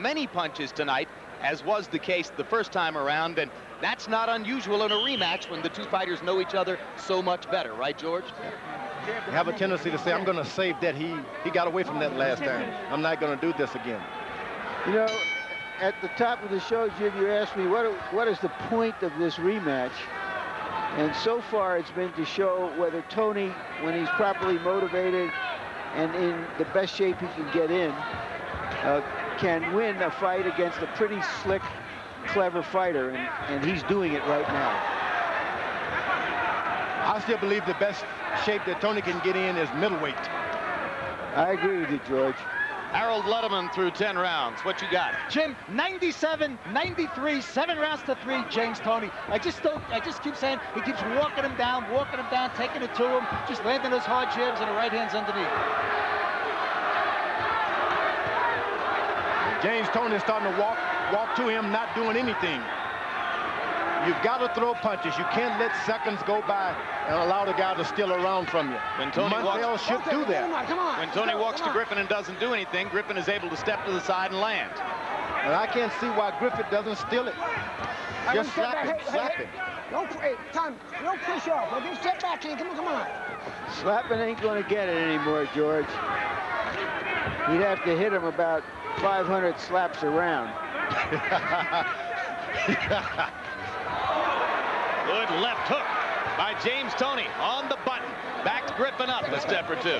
many punches tonight, as was the case the first time around, and that's not unusual in a rematch when the two fighters know each other so much better, right, George? You have a tendency to say, I'm going to save that. He got away from that last time. I'm not going to do this again. You know, at the top of the show, Jim, you asked me what is the point of this rematch? And so far, it's been to show whether Toney, when he's properly motivated and in the best shape he can get in, can win a fight against a pretty slick, clever fighter, and he's doing it right now. I still believe the best shape that Toney can get in is middleweight. I agree with you, George. Harold Letterman through 10 rounds. What you got? Jim, 97, 93, 7 rounds to 3, James Toney. I just keep saying he keeps walking him down, taking it to him, just landing those hard jabs and the right hands underneath. James Toney is starting to walk to him, not doing anything. You've got to throw punches. You can't let seconds go by and allow the guy to steal around from you. When Toney Montell should do that. When Toney walks to Griffin and doesn't do anything, Griffin is able to step to the side and land. And I can't see why Griffin doesn't steal it. Just slap him, slap him. Tom, don't push off. Okay, step back, King. Come on. Slapping ain't going to get it anymore, George. He'd have to hit him about 500 slaps around. Good left hook by James Toney on the button. Backs Griffin up a step or two.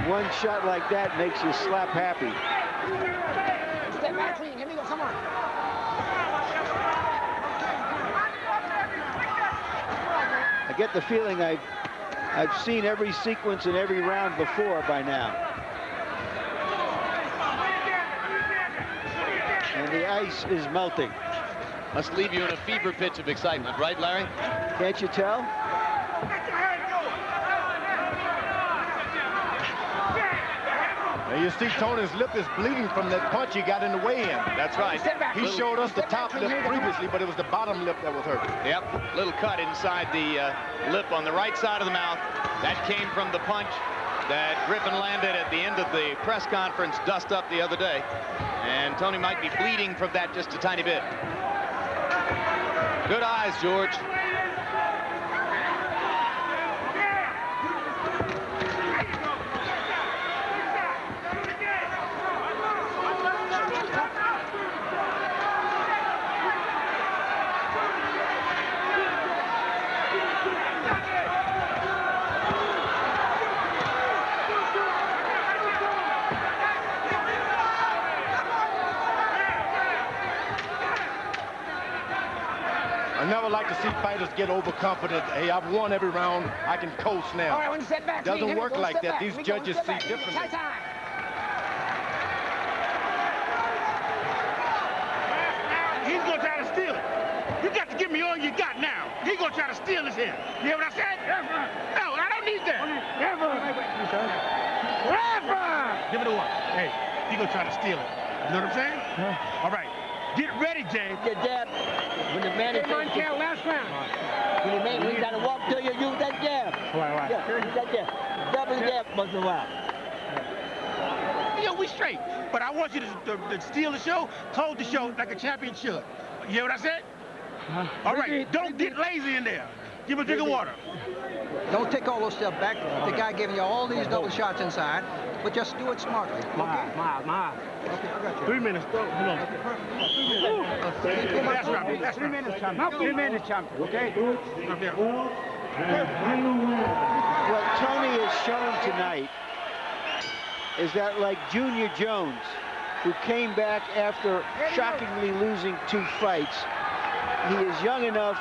One shot like that makes you slap happy. Step back clean. Here we go. Come on. I get the feeling I've seen every sequence in every round before by now. And the ice is melting. Must leave you in a fever pitch of excitement, right, Larry? Can't you tell? And you see Toney's lip is bleeding from that punch he got in the weigh-in. That's right. He showed us the top lip previously, but it was the bottom lip that was hurt. Yep, little cut inside the lip on the right side of the mouth. That came from the punch that Griffin landed at the end of the press conference dust up the other day. And Toney might be bleeding from that just a tiny bit. Good eyes, George. I never like to see fighters get overconfident. Hey, I've won every round. I can coast now. All right, when you step back, doesn't work like that. These judges see differently. He's going to try to steal it. You got to give me all you got now. He's going to try to steal this here. You hear what I said? No, I don't need that. Never. Give it a one. Hey, he's going to try to steal it. You know what I'm saying? All right. Get ready, James. Get jab. When the man is Montell, last round. when he's got to walk to you, use that jab. Right. Yeah, use that jab. Double jab once in a while. Yeah, we straight. But I want you to steal the show, hold the show like a champion should. You hear what I said? All right. Don't get lazy in there. Give him a drink of water. Don't take all those steps back. The guy giving you all these double shots inside, but just do it smartly. Okay? Okay, I got you. 3 minutes. Hold on. That's right. 3 minutes, champion. 3 minutes, champion. Okay? Up there. What Toney has shown tonight is that, like Junior Jones, who came back after shockingly losing 2 fights, he is young enough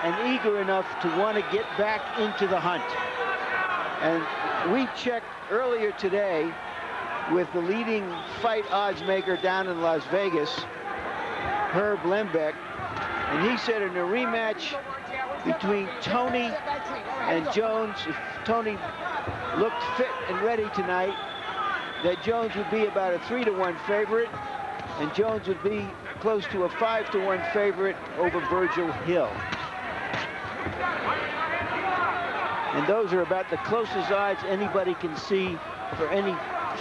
and eager enough to want to get back into the hunt. And we checked earlier today with the leading fight odds maker down in Las Vegas, Herb Lembeck, and he said in a rematch between Toney and Jones, if Toney looked fit and ready tonight, that Jones would be about a 3-to-1 favorite, and Jones would be close to a 5-to-1 favorite over Virgil Hill. And those are about the closest odds anybody can see for any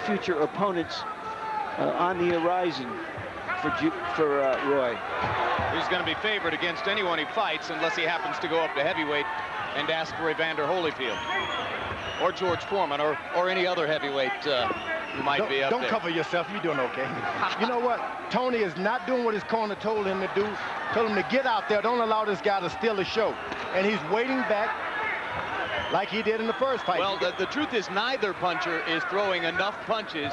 future opponents on the horizon for Roy. He's going to be favored against anyone he fights unless he happens to go up to heavyweight and ask for Evander Holyfield or George Foreman or any other heavyweight who might be up there. Don't cover yourself. You're doing okay. You know what? Tony is not doing what his corner told him to do. Told him to get out there. Don't allow this guy to steal the show. And he's waiting back like he did in the first fight. Well, the truth is neither puncher is throwing enough punches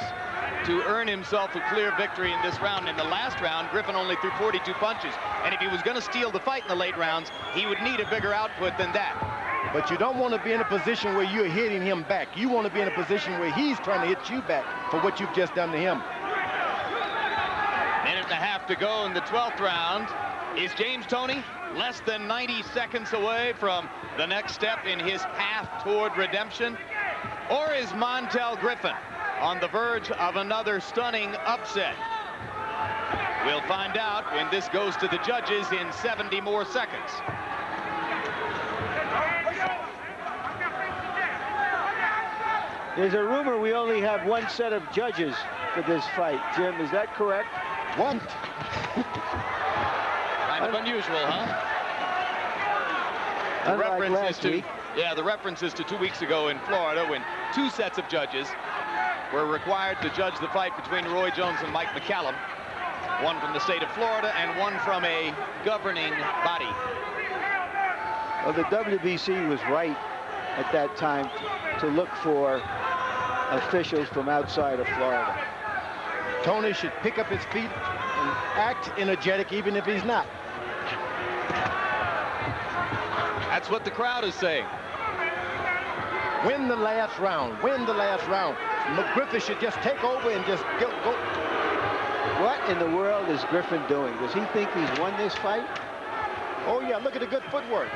to earn himself a clear victory in this round. In the last round, Griffin only threw 42 punches. And if he was going to steal the fight in the late rounds, he would need a bigger output than that. But you don't want to be in a position where you're hitting him back. You want to be in a position where he's trying to hit you back for what you've just done to him. Minute and a half to go in the 12th round. Is James Toney less than 90 seconds away from the next step in his path toward redemption? Or is Montell Griffin on the verge of another stunning upset? We'll find out when this goes to the judges in 70 more seconds. There's a rumor we only have one set of judges for this fight. Jim, is that correct? One. Kind of unusual, huh? Unlike last week. Yeah, the reference is to 2 weeks ago in Florida when 2 sets of judges were required to judge the fight between Roy Jones and Mike McCallum. One from the state of Florida and one from a governing body. Well, the WBC was right at that time to look for officials from outside of Florida. Tony should pick up his feet and act energetic even if he's not. That's what the crowd is saying. Win the last round. Win the last round. Griffin should just take over and just go. What in the world is Griffin doing? Does he think he's won this fight? Oh, yeah, look at the good footwork.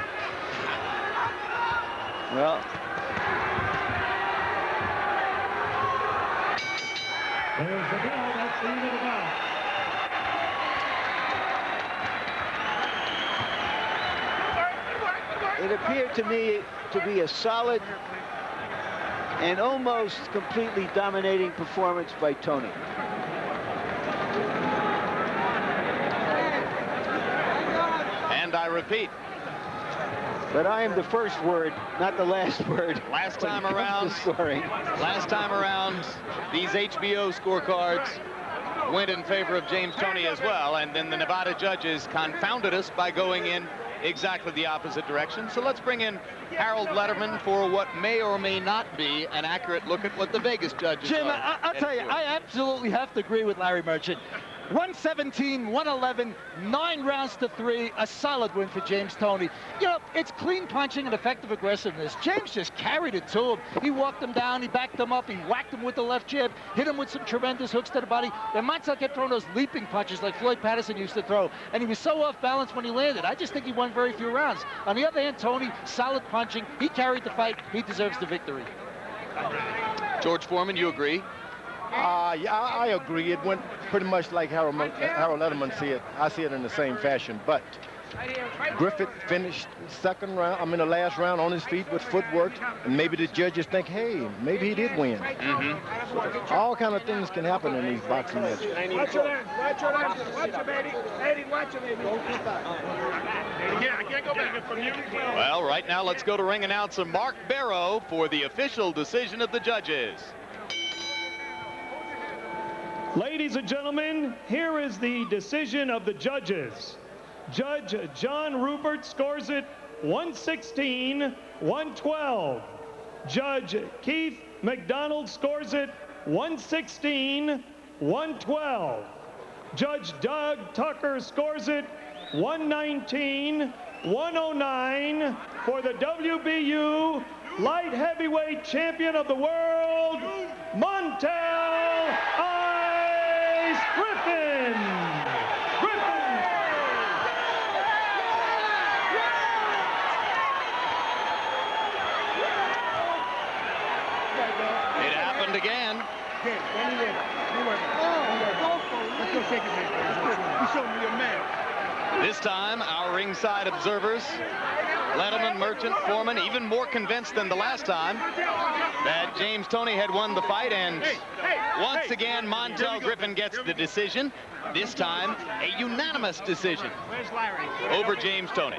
Well, there's the bell. That's the end of the bout. it appeared to me to be a solid and almost completely dominating performance by Toney. And I repeat, but I am the first word, not the last word. Last time around, these HBO scorecards went in favor of James Toney as well, and then the Nevada judges confounded us by going in exactly the opposite direction. So let's bring in Harold Letterman for what may or may not be an accurate look at what the Vegas judges Jim, are. I'll tell you, I absolutely have to agree with Larry Merchant. 117, 111, 9 rounds to 3, a solid win for James Toney. You know, it's clean punching and effective aggressiveness. James just carried it to him. He walked him down, he backed him up, he whacked him with the left jab, hit him with some tremendous hooks to the body. And Montell kept throwing those leaping punches like Floyd Patterson used to throw. And he was so off balance when he landed. I just think he won very few rounds. On the other hand, Toney, solid punching. He carried the fight. He deserves the victory. George Foreman, you agree? Yeah, I agree. It went pretty much like Harold Letterman see it. I see it in the same fashion. But Griffith finished the last round on his feet with footwork, and maybe the judges think, hey, maybe he did win. So all kind of things can happen in these boxing matches. Watch your legs. Watch your legs. Watch your baby. Lady, watch your baby. Yeah, I can't go back from you. Well, right now, let's go to ring announcer Mark Barrow for the official decision of the judges. Ladies and gentlemen, here is the decision of the judges. Judge John Rupert scores it 116-112. Judge Keith McDonald scores it 116-112. Judge Doug Tucker scores it 119-109 for the WBU light heavyweight champion of the world, Montell Griffin. It happened again. This time, our ringside observers Lettleman, Merchant, Foreman, even more convinced than the last time that James Toney had won the fight. And once again, Montell Griffin gets the decision. This time, a unanimous decision over James Toney.